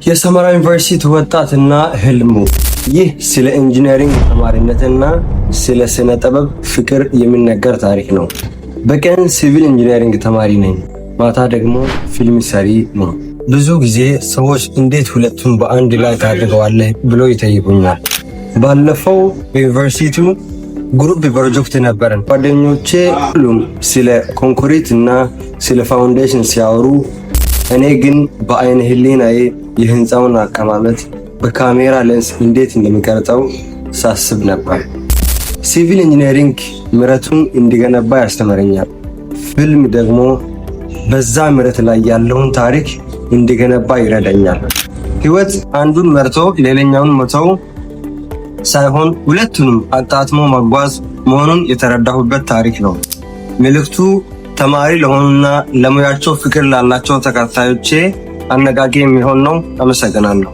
የሰመራ ዩኒቨርሲቲ ወጣትና ህልሙ። ይህ ስለ ኢንጂነሪንግ ተማሪነትና ስለ ስነ ጥበብ ፍቅር የሚነገር ታሪክ ነው። በቀን ሲቪል ኢንጂነሪንግ ተማሪ ነኝ፣ ማታ ደግሞ ፊልም ሰሪ ነው። ብዙ ጊዜ ሰዎች እንዴት ሁለቱን በአንድ ላይ ታድርገዋለህ ብሎ ይጠይቁኛል። ባለፈው በዩኒቨርሲቲው ግሩፕ ፕሮጀክት ነበረን። ጓደኞቼ ሁሉም ስለ ኮንክሪት እና ስለ ፋውንዴሽን ሲያወሩ፣ እኔ ግን በአይነ ህሊናዬ የህንፃውን አቀማመጥ በካሜራ ሌንስ እንዴት እንደሚቀርጸው ሳስብ ነበር። ሲቪል ኢንጂነሪንግ ምረቱን እንዲገነባ ያስተምረኛል። ፊልም ደግሞ በዛ ምረት ላይ ያለውን ታሪክ እንዲገነባ ይረዳኛል። ህይወት አንዱን መርቶ ሌላኛውን መተው ሳይሆን ሁለቱንም አጣጥሞ መጓዝ መሆኑን የተረዳሁበት ታሪክ ነው። መልእክቱ ተማሪ ለሆኑና ለሙያቸው ፍቅር ላላቸው ተከታዮቼ አነቃቂ የሚሆን ነው። አመሰግናለሁ።